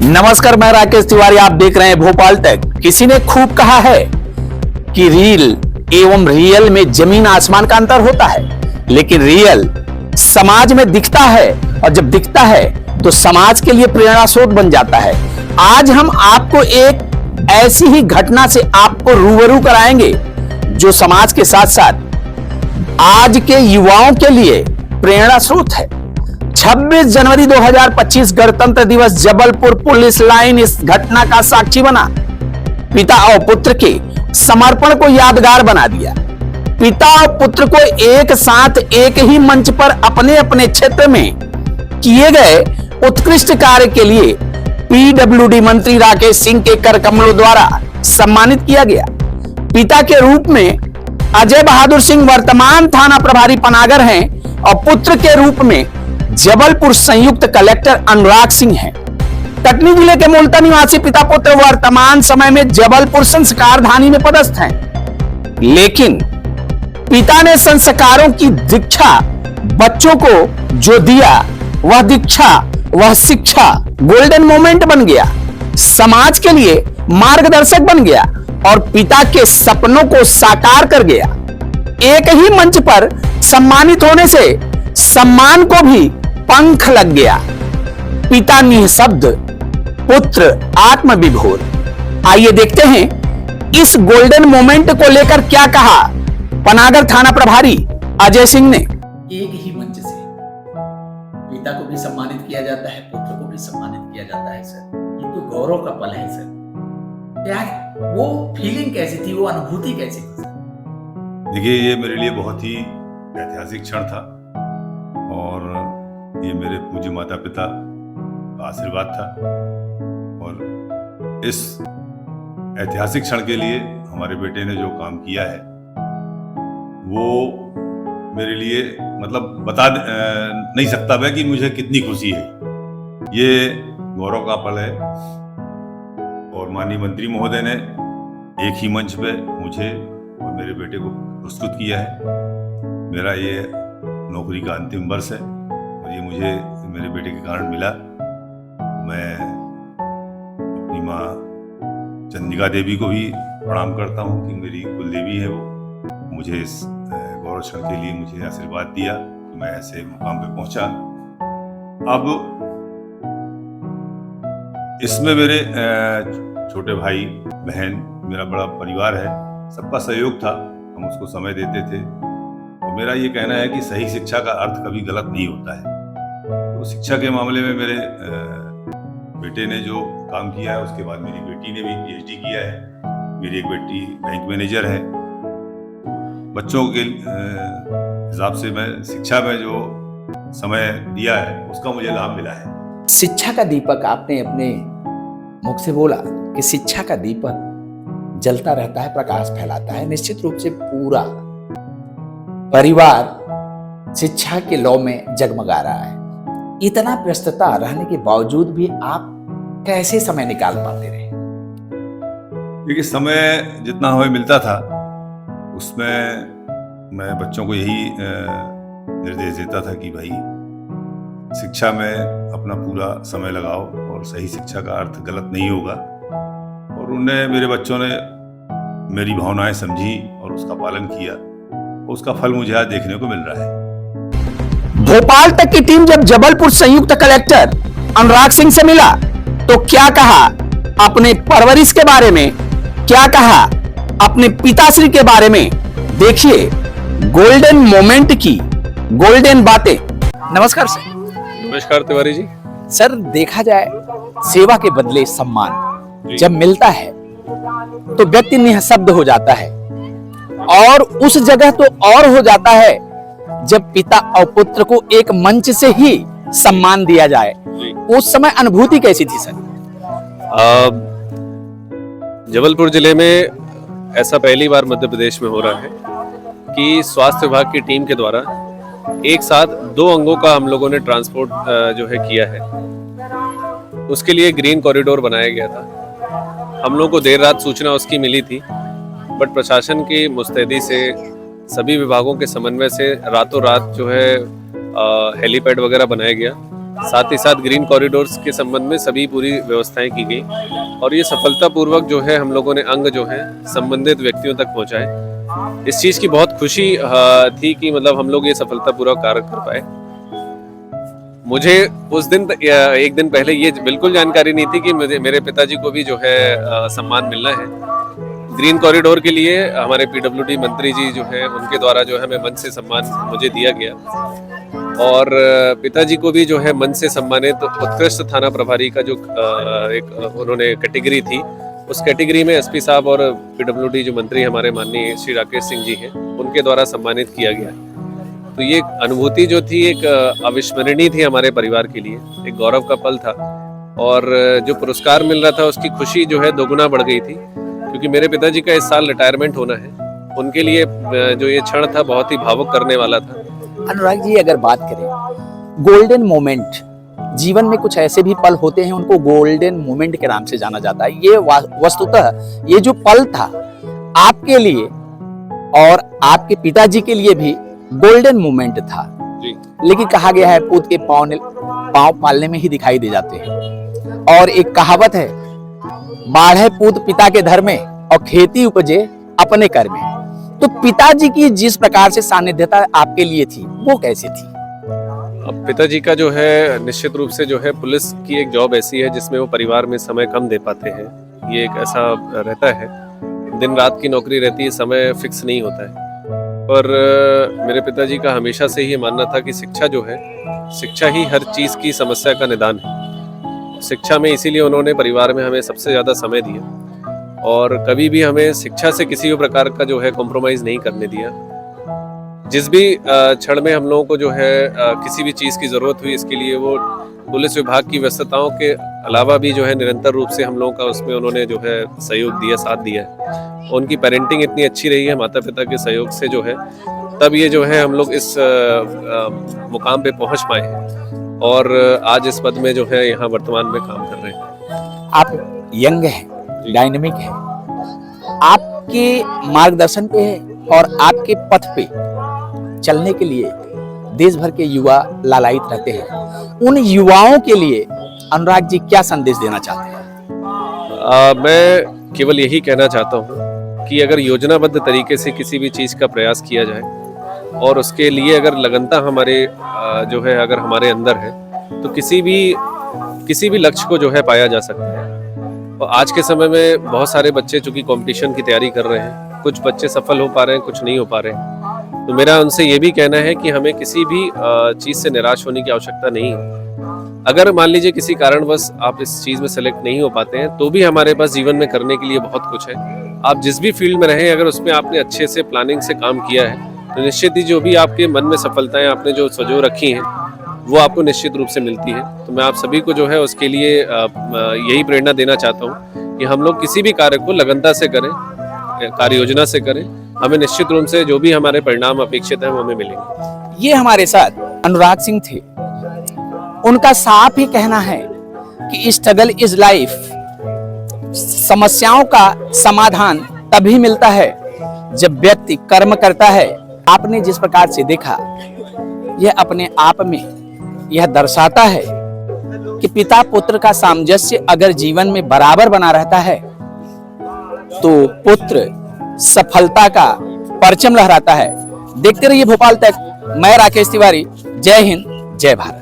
नमस्कार, मैं राकेश तिवारी। आप देख रहे हैं भोपाल तक। किसी ने खूब कहा है कि रील एवं रियल में जमीन आसमान का अंतर होता है, लेकिन रियल समाज में दिखता है और जब दिखता है तो समाज के लिए प्रेरणा स्रोत बन जाता है। आज हम आपको एक ऐसी ही घटना से आपको रूबरू कराएंगे जो समाज के साथ साथ आज के युवाओं के लिए प्रेरणा स्रोत है। 26 जनवरी 2025 गणतंत्र दिवस, जबलपुर पुलिस लाइन इस घटना का साक्षी बना। पिता और पुत्र के समर्पण को यादगार बना दिया। पिता और पुत्र को एक साथ एक ही मंच पर अपने अपने क्षेत्र में किए गए उत्कृष्ट कार्य के लिए पीडब्ल्यूडी मंत्री राकेश सिंह के कर कमलों द्वारा सम्मानित किया गया। पिता के रूप में अजय बहादुर सिंह वर्तमान थाना प्रभारी पनागर हैं और पुत्र के रूप में जबलपुर संयुक्त कलेक्टर अनुराग सिंह हैं। कटनी जिले के मूलता निवासी पिता पुत्र वर्तमान समय में जबलपुर संस्कारधानी में पदस्थ हैं, लेकिन पिता ने संस्कारों की दीक्षा बच्चों को जो दिया, वह दीक्षा, वह शिक्षा गोल्डन मोमेंट बन गया, समाज के लिए मार्गदर्शक बन गया और पिता के सपनों को साकार कर गया। एक ही मंच पर सम्मानित होने से सम्मान को भी पंख लग गया। पिता निःशब्द, पुत्र आत्मविभोर। आइए देखते हैं इस गोल्डन मोमेंट को लेकर क्या कहा पनागर थाना प्रभारी अजय सिंह ने। एक ही मंच से पिता को भी सम्मानित किया जाता है, पुत्र को भी सम्मानित किया जाता है सर। ये तो गौरव का पल है सर। क्या वो फीलिंग कैसी थी, वो अनुभूति कैसी थी सर? देखिए, ये मेरे लिए बहुत ही ऐतिहासिक क्षण था और ये मेरे पूज्य माता पिता का आशीर्वाद था और इस ऐतिहासिक क्षण के लिए हमारे बेटे ने जो काम किया है वो मेरे लिए मतलब बता नहीं सकता मैं कि मुझे कितनी खुशी है। ये गौरव का पल है और माननीय मंत्री महोदय ने एक ही मंच पे मुझे और मेरे बेटे को पुरस्कृत किया है। मेरा ये नौकरी का अंतिम वर्ष है और ये मुझे मेरे बेटे के कारण मिला। मैं अपनी माँ चंद्रिका देवी को भी प्रणाम करता हूँ कि मेरी कुलदेवी है, वो मुझे इस गौरव क्षण के लिए मुझे आशीर्वाद दिया कि मैं ऐसे मुकाम पे पहुंचा। अब इसमें मेरे छोटे भाई बहन, मेरा बड़ा परिवार है, सबका सहयोग था। हम उसको समय देते थे और मेरा ये कहना है कि सही शिक्षा का अर्थ कभी गलत नहीं होता है। तो शिक्षा के मामले में मेरे बेटे ने जो काम किया है, उसके बाद मेरी बेटी ने भी पीएचडी किया है। मेरी एक बेटी बैंक मैनेजर है। बच्चों के हिसाब से मैं शिक्षा में जो समय दिया है उसका मुझे लाभ मिला है। शिक्षा का दीपक, आपने अपने मुख से बोला कि शिक्षा का दीपक जलता रहता है, प्रकाश फैलाता है। निश्चित रूप से पूरा परिवार शिक्षा के लौ में जगमगा रहा है। इतना व्यस्तता रहने के बावजूद भी आप कैसे समय निकाल पाते रहे? क्योंकि समय जितना हमें मिलता था उसमें मैं बच्चों को यही निर्देश देता था कि भाई शिक्षा में अपना पूरा समय लगाओ और सही शिक्षा का अर्थ गलत नहीं होगा। और उनने, मेरे बच्चों ने मेरी भावनाएं समझी और उसका पालन किया। उसका फल मुझे आज देखने को मिल रहा है। भोपाल तक की टीम जब जबलपुर संयुक्त कलेक्टर अनुराग सिंह से मिला तो क्या कहा अपने परवरिश के बारे में, क्या कहा अपने पिताश्री के बारे में, देखिए गोल्डन मोमेंट की गोल्डन बातें। नमस्कार सर। नमस्कार तिवारी जी। सर, देखा जाए सेवा के बदले सम्मान जब मिलता है तो व्यक्ति निःशब्द हो जाता है और उस जगह तो और हो जाता है जब पिता और पुत्र को एक मंच से ही सम्मान दिया जाए। उस समय अनुभूति कैसी थी सर? जबलपुर जिले में ऐसा पहली बार मध्य प्रदेश में हो रहा है कि स्वास्थ्य विभाग की टीम के द्वारा एक साथ 2 अंगों का हम लोगों ने ट्रांसपोर्ट जो है किया है। उसके लिए ग्रीन कॉरिडोर बनाया गया था। हम लोगों को देर रात सूचना उसकी मिली थी, बट प्रशासन की मुस्तैदी से, सभी विभागों के समन्वय से रातों रात जो है हेलीपैड वगैरह बनाया गया साथ ही साथ ग्रीन कॉरिडोर्स के संबंध में सभी पूरी व्यवस्थाएं की गई और ये सफलतापूर्वक जो है हम लोगों ने अंग जो है संबंधित व्यक्तियों तक पहुंचाए। इस चीज़ की बहुत खुशी थी कि मतलब हम लोग ये सफलतापूर्वक कार्य कर पाए। मुझे उस दिन एक दिन पहले ये बिल्कुल जानकारी नहीं थी कि मेरे पिताजी को भी जो है सम्मान मिलना है। ग्रीन कॉरिडोर के लिए हमारे पीडब्ल्यूडी मंत्री जी जो है उनके द्वारा जो है हमें मंच से सम्मान मुझे दिया गया और पिताजी को भी जो है मंच से सम्मानित उत्कृष्ट थाना प्रभारी का जो एक उन्होंने कैटेगरी थी, उस कैटेगरी में एसपी साहब और पीडब्ल्यूडी जो मंत्री हमारे माननीय श्री राकेश सिंह जी हैं उनके द्वारा सम्मानित किया गया। तो ये अनुभूति जो थी एक अविस्मरणीय थी हमारे परिवार के लिए, एक गौरव का पल था और जो पुरस्कार मिल रहा था उसकी खुशी जो है दोगुना बढ़ गई थी क्योंकि मेरे पिताजी का इस साल रिटायरमेंट होना है। उनके लिए जो ये क्षण था बहुत ही भावुक करने वाला था। अनुराग जी, अगर बात करें गोल्डन मोमेंट, जीवन में कुछ ऐसे भी पल होते हैं उनको गोल्डन मोमेंट के नाम से जाना जाता है। ये वस्तुतः ये जो पल था आपके लिए और आपके पिताजी के लिए भी गोल्डन मोमेंट था जी। लेकिन कहा गया है पूत के पांव पालने में ही दिखाई दे जाते हैं और एक कहावत है, बाढ़े पूत पिता के धर में और खेती उपजे अपने कर में। तो पिताजी की जिस प्रकार से सानिध्यता आपके लिए थी वो कैसे थी? अब पिताजी का जो है निश्चित रूप से जो है पुलिस की एक जॉब ऐसी है जिसमें वो परिवार में समय कम दे पाते हैं। ये एक ऐसा रहता है, दिन रात की नौकरी रहती है, समय फिक्स नहीं होता है। पर मेरे पिताजी का हमेशा से ही मानना था कि शिक्षा जो है, शिक्षा ही हर चीज़ की समस्या का निदान है। शिक्षा में इसीलिए उन्होंने परिवार में हमें सबसे ज़्यादा समय दिया और कभी भी हमें शिक्षा से किसी भी प्रकार का जो है कॉम्प्रोमाइज़ नहीं करने दिया। जिस भी क्षण में हम लोगों को जो है किसी भी चीज़ की ज़रूरत हुई, इसके लिए वो पुलिस विभाग की व्यस्तताओं के अलावा भी जो है निरंतर रूप से हम लोगों का उसमें उन्होंने जो है सहयोग दिया, साथ दिया है। उनकी पेरेंटिंग इतनी अच्छी रही है माता पिता के सहयोग से जो है, तब ये जो है हम लोग इस मुकाम पे पहुंच पाए हैं और आज इस पद में जो है यहाँ वर्तमान में काम कर रहे हैं। आप यंग हैं, डायनेमिक हैं, आपके मार्गदर्शन पे और आपके पथ पे चलने के लिए देश भर के युवा लालायित रहते हैं। उन युवाओं के लिए अनुराग जी क्या संदेश देना चाहते हैं? मैं केवल यही कहना चाहता हूँ कि अगर योजनाबद्ध तरीके से किसी भी चीज़ का प्रयास किया जाए और उसके लिए अगर लगनता हमारे जो है अगर हमारे अंदर है तो किसी भी लक्ष्य को जो है पाया जा सकता है। और आज के समय में बहुत सारे बच्चे चूंकि कंपटीशन की तैयारी कर रहे हैं, कुछ बच्चे सफल हो पा रहे हैं, कुछ नहीं हो पा रहे हैं। तो मेरा उनसे ये भी कहना है कि हमें किसी भी चीज़ से निराश होने की आवश्यकता नहीं है। अगर मान लीजिए किसी कारणवश आप इस चीज़ में सेलेक्ट नहीं हो पाते हैं तो भी हमारे पास जीवन में करने के लिए बहुत कुछ है। आप जिस भी फील्ड में रहें, अगर उसमें आपने अच्छे से प्लानिंग से काम किया है तो निश्चित ही जो भी आपके मन में सफलताएं आपने जो सजो रखी हैं वो आपको निश्चित रूप से मिलती है। तो मैं आप सभी को जो है उसके लिए यही प्रेरणा देना चाहता हूँ कि हम लोग किसी भी कार्य को लगनता से करें, कार्य योजना से करें। हमें निश्चित रूप से जो भी हमारे परिणाम अपेक्षित हैं वो हमें मिलेंगे। ये हमारे साथ अनुराग सिंह थे। उनका साफ ही कहना है कि स्ट्रगल इज लाइफ, समस्याओं का समाधान तभी मिलता है जब व्यक्ति कर्म करता है। आपने जिस प्रकार से देखा, यह अपने आप में यह दर्शाता है कि पिता पुत्र का सामंजस्य अगर जीवन में बराबर बना रहता है तो पुत्र सफलता का परचम लहराता है। देखते रहिए भोपाल तक। मैं राकेश तिवारी। जय हिंद, जय भारत।